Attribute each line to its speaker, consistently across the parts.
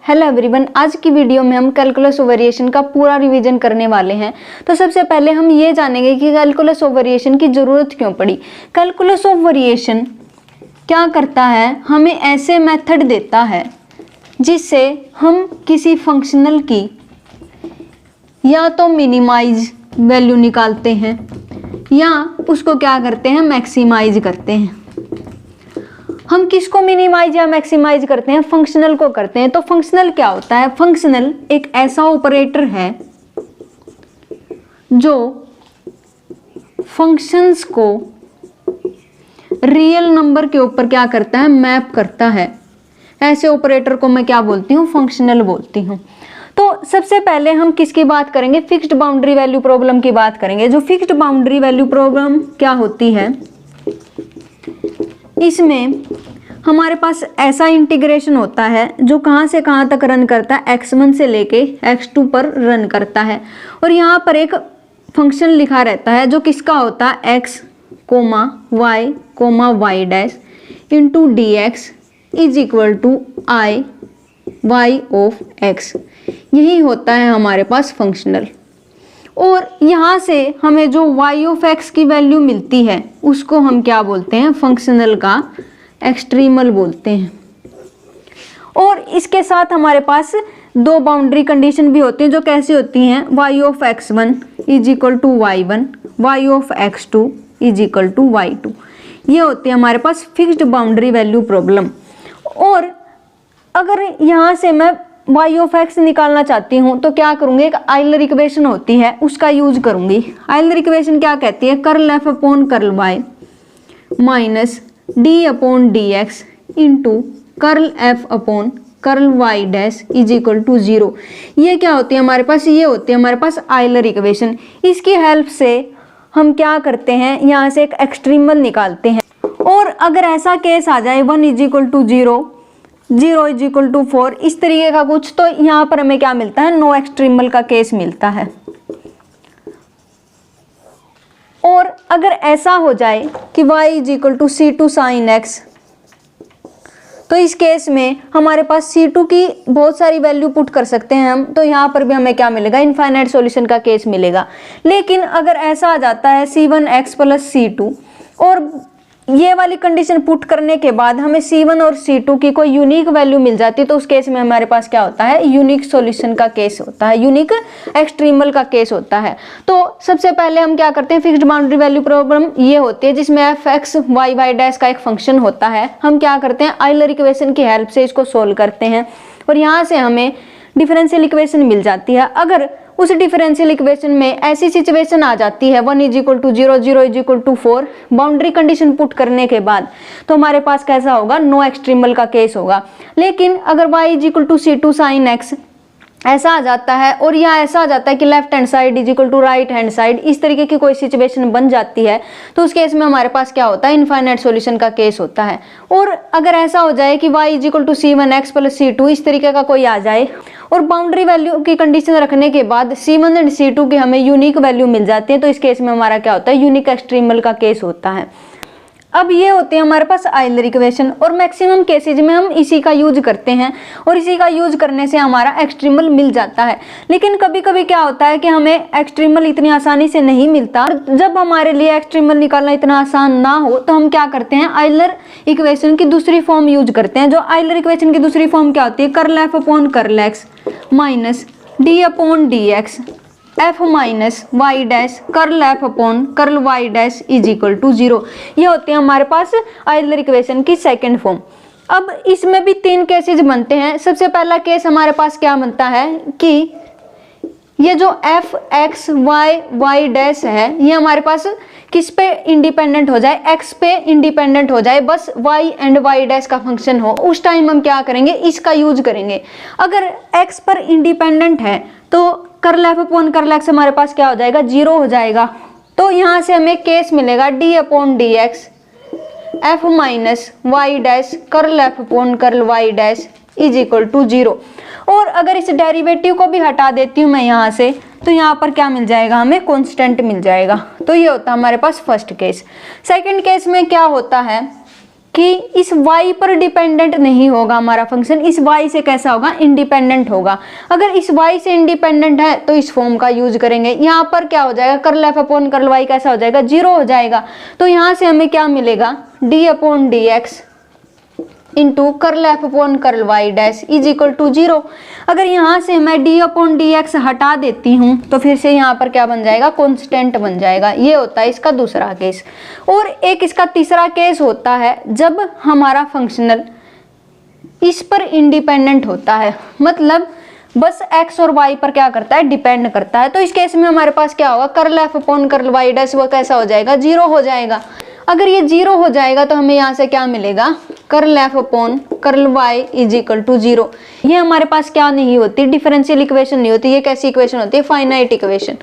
Speaker 1: Hello everyone, आज की video में हम कैलकुलस ऑफ वेरिएशन का पूरा रिवीजन करने वाले हैं। तो सबसे पहले हम ये जानेंगे कि कैलकुलस ऑफ वेरिएशन की ज़रूरत क्यों पड़ी। कैलकुलस ऑफ वेरिएशन क्या करता है, हमें ऐसे मेथड देता है जिससे हम किसी फंक्शनल की या तो मिनिमाइज वैल्यू निकालते हैं या उसको क्या करते हैं, मैक्सिमाइज करते हैं। हम किसको मिनिमाइज या मैक्सिमाइज करते हैं, फंक्शनल को करते हैं। तो फंक्शनल क्या होता है, फंक्शनल एक ऐसा ऑपरेटर है जो फंक्शंस को रियल नंबर के ऊपर क्या करता है, मैप करता है। ऐसे ऑपरेटर को मैं क्या बोलती हूँ, फंक्शनल बोलती हूँ। तो सबसे पहले हम किसकी बात करेंगे, फिक्स्ड बाउंड्री वैल्यू प्रॉब्लम की बात करेंगे। जो फिक्स्ड बाउंड्री वैल्यू प्रॉब्लम क्या होती है, इसमें हमारे पास ऐसा इंटीग्रेशन होता है जो कहाँ से कहाँ तक रन करता है, x1 से लेके x2 पर रन करता है। और यहाँ पर एक फंक्शन लिखा रहता है जो किसका होता है, x, y dash into d x is equal to I y of x। यही होता है हमारे पास फंक्शनल। और यहाँ से हमें जो y ऑफ x की वैल्यू मिलती है उसको हम क्या बोलते हैं, फंक्शनल का एक्सट्रीमल बोलते हैं। और इसके साथ हमारे पास दो बाउंड्री कंडीशन भी होती हैं जो कैसी होती हैं, y of x1 is equal to y1, y of x2 is equal to y2। ये होती है हमारे पास फिक्स्ड बाउंड्री वैल्यू प्रॉब्लम। और अगर यहाँ से मैं y ऑफ x निकालना चाहती हूँ तो क्या करूँगी, एक आइलर इक्वेशन होती है उसका यूज करूँगी। आइलर इक्वेशन क्या कहती है, curl f upon curl y minus d upon d x into curl f upon curl y dash is equal to 0। ये क्या होती है हमारे पास, ये होती है हमारे पास आइलर इक्वेशन। इसकी हेल्प से हम क्या करते हैं, यहाँ से एक एक्सट्रीमल निकालते हैं। और अगर ऐसा केस आ जाए 1 is equal to 0, 0 is equal to 4, इस तरीके का कुछ, तो यहाँ पर हमें क्या मिलता है, नो एक्सट्रीमल का केस मिलता है। और अगर ऐसा हो जाए कि y is equal to C2 sin x, तो इस केस में हमारे पास C2 की बहुत सारी वैल्यू पुट कर सकते हैं हम। तो यहाँ पर भी हमें क्या मिलेगा, इनफाइनाइट सॉल्यूशन का केस मिलेगा। लेकिन अगर ऐसा आ जाता है C1x प्लस C2 और ये वाली कंडीशन पुट करने के बाद हमें C1 और C2 की कोई यूनिक वैल्यू मिल जाती है, तो उस केस में हमारे पास क्या होता है, यूनिक सॉल्यूशन का केस होता है, यूनिक एक्सट्रीमल का केस होता है। तो सबसे पहले हम क्या करते हैं, फिक्स्ड बाउंड्री वैल्यू प्रॉब्लम ये होती है जिसमें f(x, y डैश का एक फंक्शन होता है। हम क्या करते हैं, आइलर इक्वेशन की हेल्प से इसको सोल्व करते हैं और यहाँ से हमें डिफरेंशियल इक्वेशन मिल जाती है। अगर उस डिफरेंशियल इक्वेशन में ऐसी सिचुएशन आ जाती है 1 is equal to 0, 0 is equal to 4, boundary condition put करने के बाद, तो हमारे पास कैसा होगा, नो एक्सट्रीमल का केस होगा। लेकिन अगर y is equal to C2 sin x ऐसा आ जाता है और यहाँ ऐसा आ जाता है कि left hand side is equal to right hand side, इस तरीके की कोई सिचुएशन बन जाती है, तो उस केस में हमारे पास क्या होता है, इनफाइनाइट सॉल्यूशन का केस होता है। और अगर ऐसा हो जाए कि y is equal to C1x plus C2, इस तरीके का कोई आ जाए और बाउंड्री वैल्यू की कंडीशन रखने के बाद C1 एंड C2 की हमें यूनिक वैल्यू मिल जाती है, तो इस केस में हमारा क्या होता है, यूनिक एक्सट्रीमल का केस होता है। अब ये होते हैं हमारे पास आइलर इक्वेशन और मैक्सिमम केसेज में हम इसी का यूज करते हैं और इसी का यूज करने से हमारा एक्सट्रीमल मिल जाता है। लेकिन कभी कभी क्या होता है कि हमें एक्सट्रीमल इतनी आसानी से नहीं मिलता। जब हमारे लिए एक्सट्रीमल निकालना इतना आसान ना हो तो हम क्या करते हैं, आइलर इक्वेशन की दूसरी फॉर्म यूज करते हैं। जो आइलर इक्वेशन की दूसरी फॉर्म क्या होती है, curl f upon curl x minus d upon d x f minus y dash curl f upon curl y dash is equal to 0। ये होते हैं हमारे पास आइलर इक्वेशन की सेकेंड फॉर्म। अब इसमें भी 3 केसेस बनते हैं। सबसे पहला केस हमारे पास क्या बनता है कि ये जो f x y डैश है ये हमारे पास किस पे इंडिपेंडेंट हो जाए, x पे इंडिपेंडेंट हो जाए, बस y एंड y डैश का फंक्शन हो। उस टाइम हम क्या करेंगे, इसका यूज करेंगे। अगर x पर इंडिपेंडेंट है तो curl f upon curl x हमारे पास क्या हो जाएगा, 0 हो जाएगा। तो यहाँ से हमें केस मिलेगा d upon d x f minus y dash curl f upon curl y dash is equal to 0। और अगर इस डेरिवेटिव को भी हटा देती हूँ मैं यहाँ से, तो यहाँ पर क्या मिल जाएगा, हमें कांस्टेंट मिल जाएगा। तो ये होता है हमारे पास फर्स्ट केस। सेकंड केस में क्या होता है कि इस y पर डिपेंडेंट नहीं होगा हमारा फंक्शन, इस y से कैसा होगा, इंडिपेंडेंट होगा। अगर इस y से इंडिपेंडेंट है तो इस फॉर्म का यूज करेंगे। यहाँ पर क्या हो जाएगा, curl f upon curl y कैसा हो जाएगा, 0 हो जाएगा। तो यहाँ से हमें क्या मिलेगा, d upon d x into curl f upon curl y dash is equal to 0। अगर यहाँ से मैं d अपॉन डी एक्स हटा देती हूँ तो फिर से यहाँ पर क्या बन जाएगा, कांस्टेंट बन जाएगा। ये होता है इसका दूसरा केस। और एक इसका तीसरा केस होता है जब हमारा फंक्शनल इस पर इंडिपेंडेंट होता है, मतलब बस x और y पर क्या करता है, डिपेंड करता है। तो इस केस में हमारे पास क्या होगा, curl f upon curl y dash वो कैसा हो जाएगा, 0 हो जाएगा। अगर ये 0 हो जाएगा तो हमें यहाँ से क्या मिलेगा, curl f upon curl y is equal to 0। ये हमारे पास क्या नहीं होती, डिफरेंशियल इक्वेशन नहीं होती। ये कैसी इक्वेशन होती है, फाइनाइट इक्वेशन।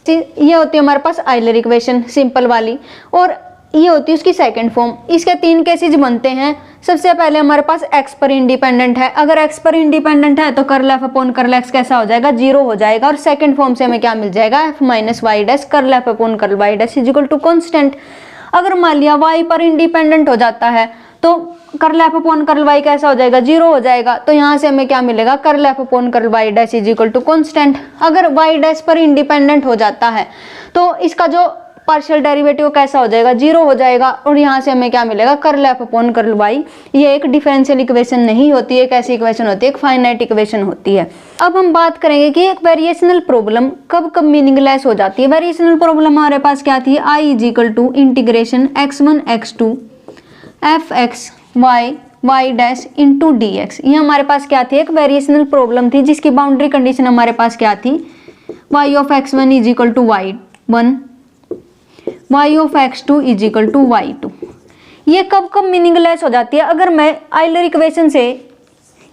Speaker 1: ये होती है हमारे पास आइलर इक्वेशन सिंपल वाली, और ये होती है उसकी सेकंड फॉर्म। इसके 3 केसेज बनते हैं। सबसे पहले हमारे पास x पर इंडिपेंडेंट है। अगर x पर इंडिपेंडेंट है तो curl f upon curl x कैसा हो जाएगा, 0 हो जाएगा। और सेकंड फॉर्म से हमें क्या मिल जाएगा, f minus y dash curl f upon curl y dash is equal to constant. अगर मान लिया y पर इंडिपेंडेंट हो जाता है तो curl f upon curl y कैसा हो जाएगा, 0 हो जाएगा। तो यहाँ से हमें क्या मिलेगा, curl f upon curl y dash is equal to constant. अगर y डैश पर इंडिपेंडेंट हो जाता है तो इसका जो पार्शियल डेरिवेटिव कैसा हो जाएगा, 0 हो जाएगा। और यहाँ से हमें क्या मिलेगा, curl f upon curl y. ये एक डिफरेंशियल इक्वेशन नहीं होती है, एक ऐसी इक्वेशन होती है, एक फाइनाइट इक्वेशन होती है। अब हम बात करेंगे कि एक वेरिएशनल प्रॉब्लम कब कब मीनिंगलेस हो जाती है। वेरिएशनल प्रॉब्लम हमारे पास क्या थी, i is equal to integration x1 x2 f x y y dash into d x. ये हमारे पास क्या थी, एक वेरिएशनल प्रॉब्लम थी जिसकी बाउंड्री कंडीशन हमारे पास क्या थी, y of x1 is equal to y1 y of x2 is equal to y2। ये कब कब मीनिंगलेस हो जाती है, अगर मैं आइलर इक्वेशन से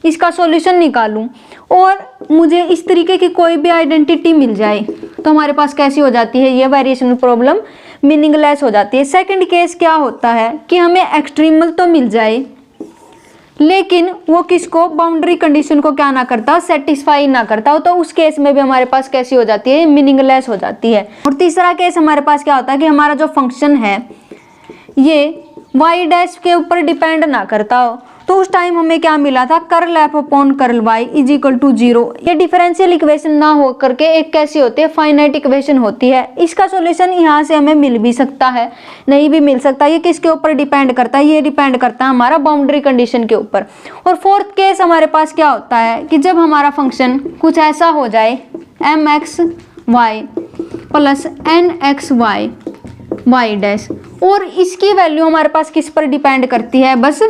Speaker 1: इसका सॉल्यूशन निकालूं और मुझे इस तरीके की कोई भी आइडेंटिटी मिल जाए तो हमारे पास कैसी हो जाती है, ये वेरिएशनल प्रॉब्लम मीनिंगलेस हो जाती है। सेकंड केस क्या होता है कि हमें एक्सट्रीमल तो मिल जाए लेकिन वो किसको, बाउंड्री कंडीशन को क्या ना करता हो, सेटिस्फाई ना करता हो, तो उस केस में भी हमारे पास कैसी हो जाती है, मीनिंगलेस हो जाती है। और तीसरा केस हमारे पास क्या होता है कि हमारा जो फंक्शन है ये y डैश के ऊपर डिपेंड ना करता हो, तो उस टाइम हमें क्या मिला था, curl f upon curl y is equal to 0। ये डिफरेंशियल इक्वेशन ना हो करके एक कैसी होती है, फाइनाइट इक्वेशन होती है। इसका सॉल्यूशन यहाँ से हमें मिल भी सकता है, नहीं भी मिल सकता। ये किसके ऊपर डिपेंड करता है, ये डिपेंड करता है हमारा बाउंड्री कंडीशन के ऊपर। और फोर्थ केस हमारे पास क्या होता है कि जब हमारा फंक्शन कुछ ऐसा हो जाए mx(y) plus nxy y dash, और इसकी वैल्यू हमारे पास किस पर डिपेंड करती है, बस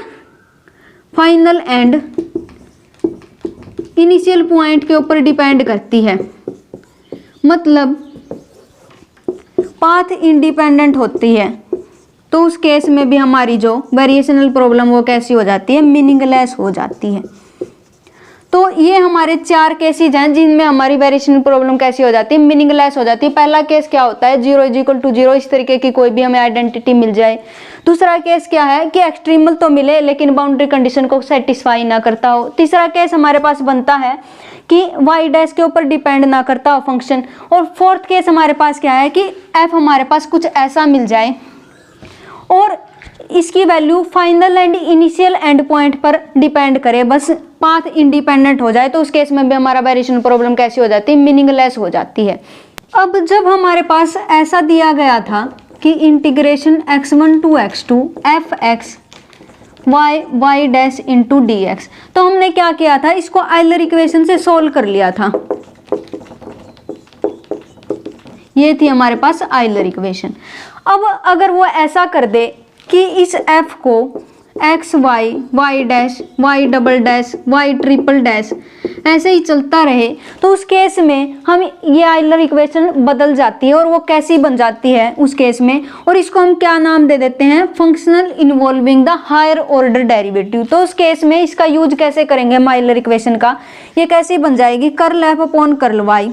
Speaker 1: फाइनल एंड इनिशियल पॉइंट के ऊपर डिपेंड करती है। मतलब पाथ इंडिपेंडेंट होती है, तो उस केस में भी हमारी जो वेरिएशनल प्रॉब्लम वो कैसी हो जाती है, मीनिंगलेस हो जाती है। तो ये हमारे 4 केसेज हैं जिनमें हमारी वेरिएशनल प्रॉब्लम कैसी हो जाती है, मीनिंगलेस हो जाती है। पहला केस क्या होता है, 0 इज इक्वल टू 0, इस तरीके की कोई भी हमें आइडेंटिटी मिल जाए। दूसरा केस क्या है कि एक्सट्रीमल तो मिले लेकिन बाउंड्री कंडीशन को सेटिस्फाई ना करता हो। तीसरा केस हमारे पास बनता है कि y डैश के ऊपर डिपेंड ना करता हो फंक्शन। और फोर्थ केस हमारे पास क्या है कि f हमारे पास कुछ ऐसा मिल जाए और इसकी value final and initial and point पर डिपेंड करे, बस पाथ इंडिपेंडेंट हो जाए, तो उस केस में भी हमारा वेरिएशन प्रॉब्लम कैसी हो जाती है, मीनिंगलेस हो जाती है। अब जब हमारे पास ऐसा दिया गया था कि integration x1 to x2 f x y y dash into d x, तो हमने क्या किया था, इसको आइलर इक्वेशन से सोल्व कर लिया था। ये थी हमारे पास आइलर इक्वेशन। अब अगर वो ऐसा कर दे कि इस f को x y y dash y double dash y triple dash ऐसे ही चलता रहे, तो उस केस में हम ये आइलर इक्वेशन बदल जाती है। और वो कैसी बन जाती है उस केस में, और इसको हम क्या नाम दे देते हैं, functional involving the higher order derivative. तो उस केस में इसका यूज कैसे करेंगे हम आइलर इक्वेशन का, ये कैसी बन जाएगी, curl f upon curl y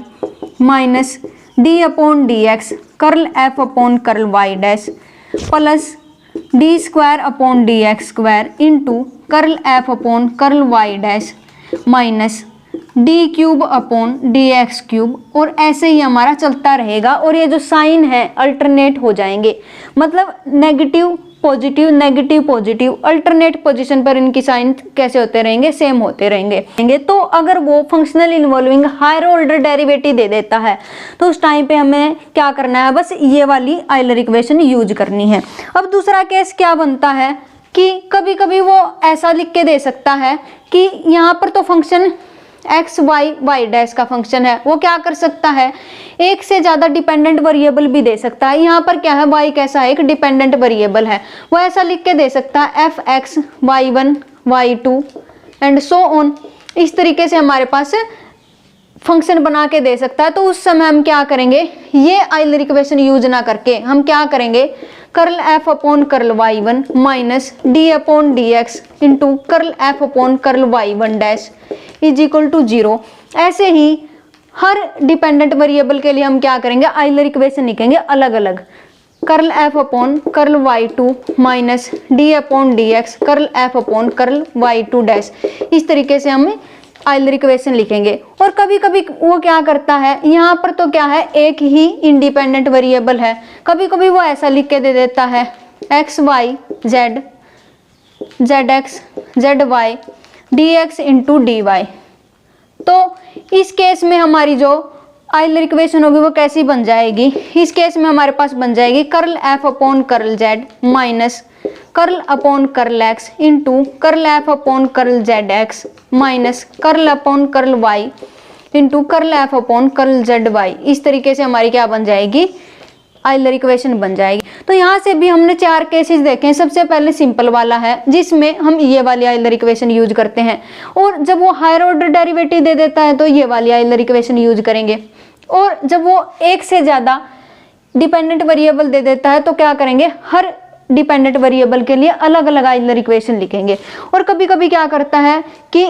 Speaker 1: minus d upon d x curl f upon curl y dash plus d square upon d x square into curl f upon curl y dash minus d cube upon d x cube, और ऐसे ही हमारा चलता रहेगा। और ये जो sign है alternate हो जाएंगे, मतलब negative positive, negative, positive, alternate position पर इनकी साइन कैसे होते रहेंगे, सेम होते रहेंगे। तो अगर वो functional involving higher order derivative दे देता है तो उस टाइम पे हमें क्या करना है, बस ये वाली आइलर इक्वेशन यूज करनी है। अब दूसरा केस क्या बनता है कि कभी कभी वो ऐसा लिख के दे सकता है कि यहाँ पर तो function x y y dash का फंक्शन है, वो क्या कर सकता है, एक से ज्यादा डिपेंडेंट वेरिएबल भी दे सकता है। यहाँ पर क्या है, वाई कैसा है, एक डिपेंडेंट वेरिएबल है, वो ऐसा लिख के दे सकता है f x y one y two and so on. इस तरीके से हमारे पास फंक्शन बना के दे सकता है। तो उस समय हम क्या करेंगे, ये आइलर इक्वेशन यूज ना करके हम क्या करेंगे, curl f upon curl y one minus d upon d x into curl f upon curl y one dash is equal to 0। ऐसे ही हर डिपेंडेंट वेरिएबल के लिए हम क्या करेंगे, आइलर इक्वेशन लिखेंगे अलग अलग, curl f upon curl y two minus d upon d x curl f upon curl y two dash. इस तरीके से हम आइलर इक्वेशन लिखेंगे। और कभी कभी वो क्या करता है, यहाँ पर तो क्या है, एक ही इंडिपेंडेंट वेरिएबल है, कभी कभी वो ऐसा लिख के दे देता है x y z z x z y d x into d y. तो इस केस में हमारी जो आइलर इक्वेशन होगी वो कैसी बन जाएगी, इस केस में हमारे पास बन जाएगी curl f upon curl z minus curl upon curl x into curl f upon curl z x minus curl upon curl y into curl f upon curl z y. इस तरीके से हमारी क्या बन जाएगी, आइलर इक्वेशन बन जाएगी। तो यहाँ से भी हमने 4 केसेस देखे हैं। सबसे पहले सिंपल वाला है जिसमें हम ये वाली आइलर इक्वेशन यूज करते हैं, और जब वो हायर ऑर्डर डेरिवेटिव दे देता है तो ये वाली आइलर इक्वेशन यूज करेंगे, और जब वो एक से ज्यादा डिपेंडेंट वेरिएबल दे देता है तो क्या करेंगे, हर डिपेंडेंट वेरिएबल के लिए अलग अलग आइलर इक्वेशन लिखेंगे। और कभी कभी क्या करता है कि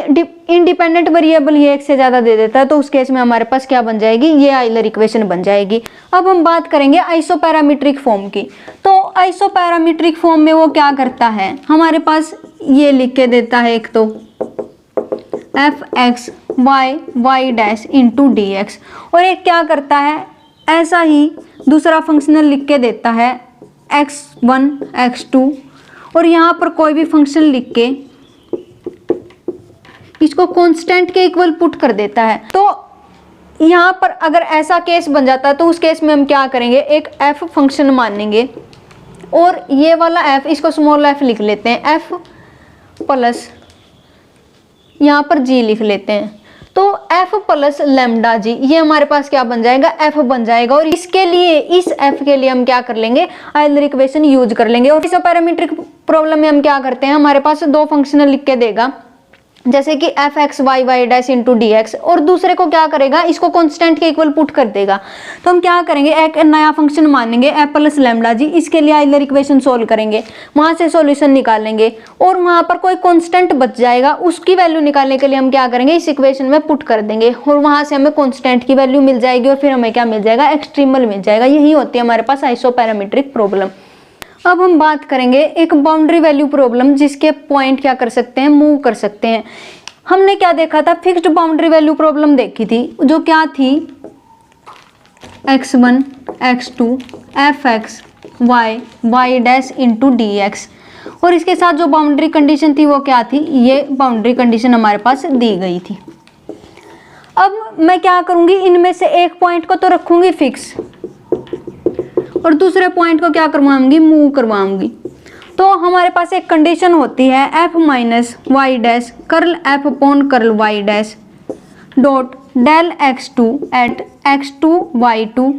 Speaker 1: इंडिपेंडेंट वेरिएबल ये एक से ज्यादा दे देता है, तो उस केस में हमारे पास क्या बन जाएगी, ये आइलर इक्वेशन बन जाएगी। अब हम बात करेंगे आइसोपैरामीट्रिक फॉर्म की। तो आइसोपैरामीट्रिक फॉर्म में वो क्या करता है, हमारे पास ये लिख के देता है, एक तो f x y y dash into d x, और एक क्या करता है, ऐसा ही दूसरा फंक्शनल लिख के देता है x1 x2, और यहाँ पर कोई भी फंक्शन लिख के इसको कांस्टेंट के इक्वल पुट कर देता है। तो यहाँ पर अगर ऐसा केस बन जाता है तो उस केस में हम क्या करेंगे, एक f फंक्शन मानेंगे, और ये वाला f इसको स्मॉल f लिख लेते हैं, f प्लस यहाँ पर g लिख लेते हैं। तो f प्लस लैम्डा जी, ये हमारे पास क्या बन जाएगा, f बन जाएगा। और इसके लिए, इस f के लिए हम क्या कर लेंगे, आइलर इक्वेशन यूज कर लेंगे। और इस पैरामीट्रिक प्रॉब्लम में हम क्या करते हैं, हमारे पास 2 फंक्शनल लिख के देगा, जैसे कि f x y y dash into d x, और दूसरे को क्या करेगा, इसको कांस्टेंट के इक्वल पुट कर देगा। तो हम क्या करेंगे, एक नया फंक्शन मानेंगे एफ प्लस लैम्डा जी, इसके लिए आइलर इक्वेशन सोल्व करेंगे, वहां से सॉल्यूशन निकालेंगे, और वहां पर कोई कांस्टेंट बच जाएगा, उसकी वैल्यू निकालने के लिए हम क्या करेंगे, इस इक्वेशन में पुट कर देंगे, और वहां से हमें कांस्टेंट की वैल्यू मिल जाएगी, और फिर हमें क्या मिल जाएगा, एक्सट्रीमल मिल जाएगा। यही होती है हमारे पास आइसोपैरामीट्रिक प्रॉब्लम। अब हम बात करेंगे एक बाउंड्री वैल्यू प्रॉब्लम, जिसके पॉइंट क्या कर सकते हैं, मूव कर सकते हैं। हमने क्या देखा था, फिक्स्ड बाउंड्री वैल्यू प्रॉब्लम देखी थी, जो क्या थी, x1 x2 f x y y dash into d x, और इसके साथ जो बाउंड्री कंडीशन थी वो क्या थी, ये बाउंड्री कंडीशन हमारे पास दी गई थी। अब मैं क्या करूंगी, इनमें से एक पॉइंट को तो रखूंगी फिक्स, और दूसरे पॉइंट को क्या करवाऊंगी, मूव करवाऊंगी। तो हमारे पास एक कंडीशन होती है f minus y dash curl f upon curl y dash dot del x2 at x2 y2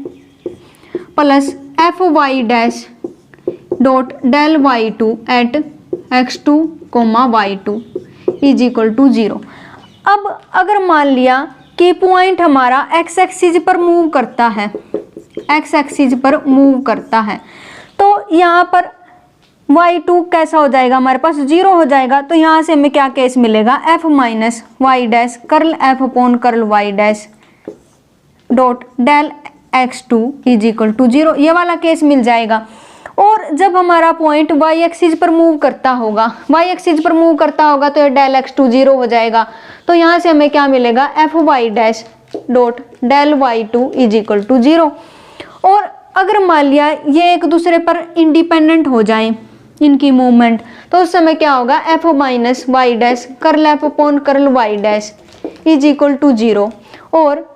Speaker 1: plus f y dash dot del y2 at x2 y2 is equal to 0। अब अगर मान लिया कि पॉइंट हमारा x axis पर move करता है, x axis पर मूव करता है, तो यहाँ पर y2 कैसा हो जाएगा, हमारे पास 0 हो जाएगा। तो यहाँ से हमें क्या केस मिलेगा, f minus y dash curl f upon curl y dash dot del x2 is equal to 0, ये वाला केस मिल जाएगा। और जब हमारा पॉइंट y एक्सिस पर मूव करता होगा, y एक्सिस पर मूव करता होगा तो ये डेल x2 0 हो जाएगा। तो यहाँ से हमें क्या मिलेगा, f y dash dot del y2 is equal to 0। और अगर मान लिया ये एक दूसरे पर इंडिपेंडेंट हो जाएं, इनकी मूवमेंट, तो उस समय क्या होगा, f minus y dash curl f upon curl y dash is equal to 0 और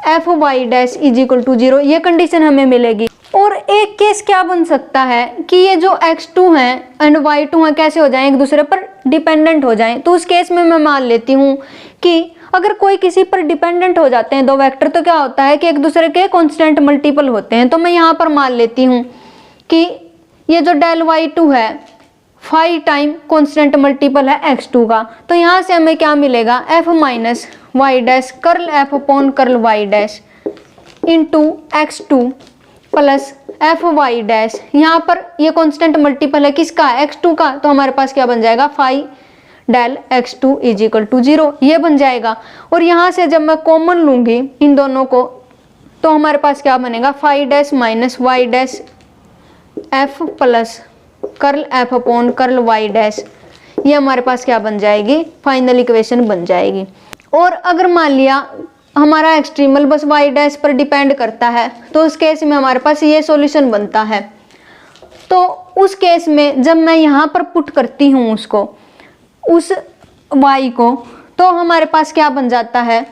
Speaker 1: f y dash is equal to 0, ये कंडीशन हमें मिलेगी। और एक केस क्या बन सकता है कि ये जो x2 है एंड y2 है कैसे हो जाएं, एक दूसरे पर डिपेंडेंट हो जाएं। तो उस केस में मैं मान लेती हूँ कि अगर कोई किसी पर डिपेंडेंट हो जाते हैं दो वेक्टर, तो क्या होता है कि एक दूसरे के कांस्टेंट मल्टीपल होते हैं। तो मैं यहाँ पर मान लेती हूँ कि ये जो डेल y2 है 5 टाइम कांस्टेंट मल्टीपल है x2 का। तो यहाँ से हमें क्या मिलेगा, f minus y dash curl f upon curl y dash into x2 plus f y dash, यहाँ पर ये कांस्टेंट मल्टीपल है किसका, x2 का। तो हमारे पास क्या बन जाएगा, 5 del x2 is equal to 0, ये बन जाएगा। और यहाँ से जब मैं कॉमन लूंगी इन दोनों को, तो हमारे पास क्या बनेगा, 5 dash minus y dash f plus curl f upon curl y dash, ये हमारे पास क्या बन जाएगी, फाइनल इक्वेशन बन जाएगी। और अगर मान लिया हमारा एक्सट्रीमल बस वाई डैश पर डिपेंड करता है, तो उस केस में हमारे पास ये सॉल्यूशन बनता है। तो उस केस में जब मैं यहाँ पर पुट करती हूँ उसको, उस y को, तो हमारे पास क्या बन जाता है,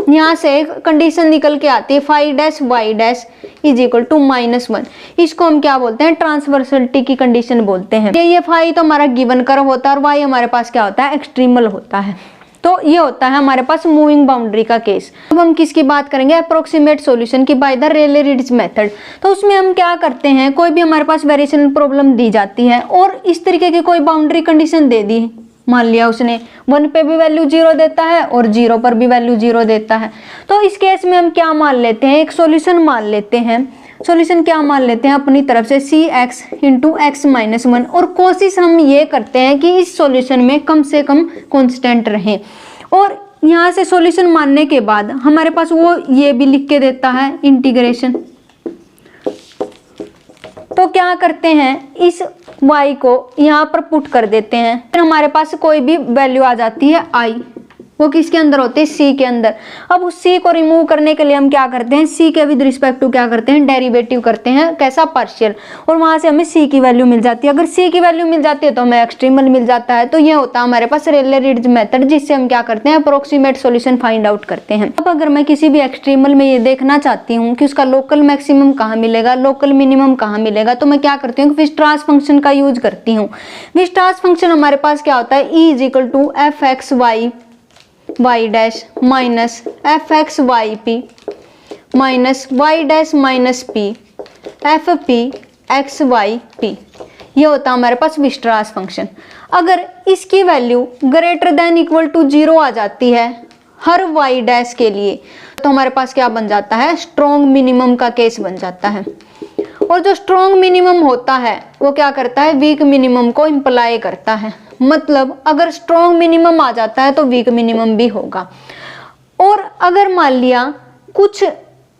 Speaker 1: यहाँ से एक कंडीशन निकल के आती है, 5 dash y dash is equal to -1। इसको हम क्या बोलते हैं, ट्रांसवर्सलिटी की कंडीशन बोलते हैं। ये फाई तो हमारा गिवन कर्व होता है और y हमारे पास क्या होता है, एक्सट्रीमल होता है। तो ये होता है हमारे पास मूविंग बाउंड्री का केस। अब हम किसकी बात करेंगे, अप्रोक्सीमेट सॉल्यूशन की बाय द रेले-रिड्ज मेथड। तो उसमें हम क्या करते हैं, कोई भी हमारे पास वेरिएशन प्रॉब्लम दी जाती है और इस तरीके की कोई बाउंड्री कंडीशन दे दी, मान लिया उसने 1 पे भी वैल्यू 0 देता है और 0 पर भी वैल्यू 0 देता है। तो इस केस में हम क्या मान लेते हैं, एक सॉल्यूशन मान लेते हैं। सॉल्यूशन क्या मान लेते हैं अपनी तरफ से, cx इंटू x माइनस 1, और कोशिश हम ये करते हैं कि इस सॉल्यूशन में कम से कम कांस्टेंट रहें। और यहाँ से सॉल्यूशन मानने के बाद हमारे पास वो ये भी लिख के देता है इंटीग्रेशन। तो क्या करते हैं, इस y को यहाँ पर पुट कर देते हैं, फिर हमारे पास कोई भी वैल्यू आ जाती है i, वो किसके अंदर होते हैं, c के अंदर। अब उस c को रिमूव करने के लिए हम क्या करते हैं, c के विद रिस्पेक्ट टू क्या करते हैं, डेरिवेटिव करते हैं, कैसा, पार्शियल, और वहां से हमें c की वैल्यू मिल जाती है। अगर c की वैल्यू मिल जाती है तो हमें एक्सट्रीमल मिल जाता है। तो ये होता है हमारे पास रेले-रिड्ज मेथड, जिससे हम क्या करते हैं, अप्रोक्सीमेट सॉल्यूशन फाइंड आउट करते हैं। अब अगर मैं किसी भी एक्सट्रीमल में ये देखना चाहती हूँ कि उसका लोकल मैक्सिमम कहाँ मिलेगा, लोकल मिनिमम कहाँ मिलेगा, तो मैं क्या करती हूँ, विस्ट्रास फंक्शन का यूज करती हूँ। विस्ट्रास फंक्शन हमारे पास क्या होता है, e is equal to f x y y dash minus f x y p minus y dash minus p f p x y p, ये होता है हमारे पास विस्ट्रास फंक्शन। अगर इसकी value greater than equal to 0 आ जाती है हर वाई डैश के लिए, तो हमारे पास क्या बन जाता है, स्ट्रॉन्ग मिनिमम का केस बन जाता है। और जो स्ट्रॉन्ग मिनिमम होता है वो क्या करता है, वीक मिनिमम को इम्प्लाई करता है। मतलब अगर स्ट्रॉन्ग मिनिमम आ जाता है तो वीक मिनिमम भी होगा। और अगर मान लिया कुछ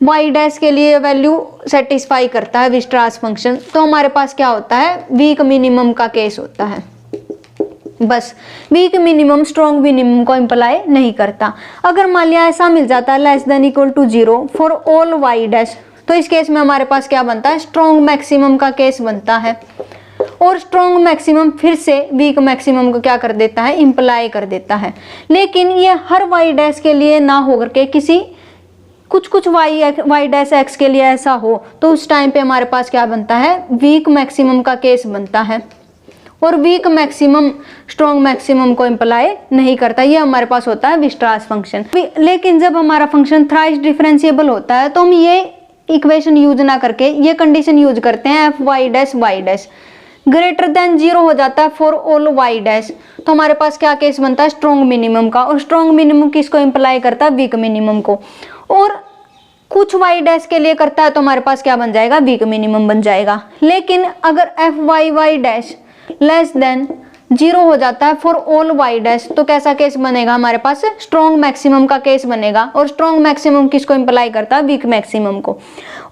Speaker 1: वाई डैश के लिए वैल्यू सेटिस्फाई करता है विस्ट्रास फंक्शन, तो हमारे पास क्या होता है, वीक मिनिमम का केस होता है। बस वीक मिनिमम स्ट्रॉन्ग मिनिमम को इम्प्लाई नहीं करता। अगर मान लिया ऐसा मिल जाता है less than equal to 0 for all y dash, तो इस केस में हमारे पास क्या बनता है, स्ट्रॉन्ग मैक्सिमम का केस बनता है। और स्ट्रॉन्ग मैक्सिमम फिर से वीक मैक्सिमम को क्या कर देता है, इम्प्लाई कर देता है। लेकिन ये हर वाई डैश के लिए ना होकर के किसी कुछ वाई डैश एक्स के लिए ऐसा हो, तो उस टाइम पे हमारे पास क्या बनता है, वीक मैक्सिमम का केस बनता है। और वीक मैक्सिमम स्ट्रॉन्ग मैक्सिमम को इम्प्लाई नहीं करता, ये हमारे पास होता है विस्ट्रास फंक्शन। लेकिन जब हमारा फंक्शन थ्राइस डिफरेंशिएबल होता है तो हम ये इक्वेशन यूज ना करके ये कंडीशन यूज करते हैं, f y dash y dash greater than 0 हो जाता है फॉर ऑल वाई डैश, तो हमारे पास क्या केस बनता है, स्ट्रॉन्ग मिनिमम का। और स्ट्रॉन्ग मिनिमम किसको इम्प्लाई करता है, वीक मिनिमम को। और कुछ वाई डैश के लिए करता है तो हमारे पास क्या बन जाएगा, वीक मिनिमम बन जाएगा। लेकिन अगर f y y dash less than 0 हो जाता है फॉर ऑल वाई डैश, तो कैसा केस बनेगा, हमारे पास स्ट्रॉन्ग मैक्सिमम का केस बनेगा। और स्ट्रॉन्ग मैक्सिमम किसको इम्प्लाई करता है, वीक मैक्सिमम को।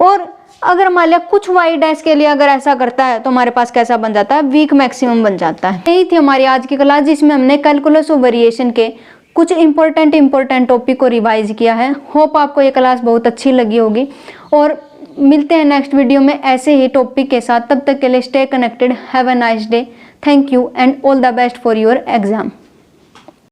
Speaker 1: और अगर मान लिया कुछ वाई डैश के लिए अगर ऐसा करता है तो हमारे पास कैसा बन जाता है, वीक मैक्सिमम बन जाता है। यही थी हमारी आज की क्लास, जिसमें हमने कैलकुलस ऑफ वेरिएशन के कुछ इंपॉर्टेंट टॉपिक को रिवाइज किया है। होप आपको ये क्लास बहुत अच्छी लगी होगी। और मिलते हैं नेक्स्ट वीडियो में ऐसे ही टॉपिक के साथ। तब तक के लिए stay connected, have a nice day, thank you and all the best for your exam.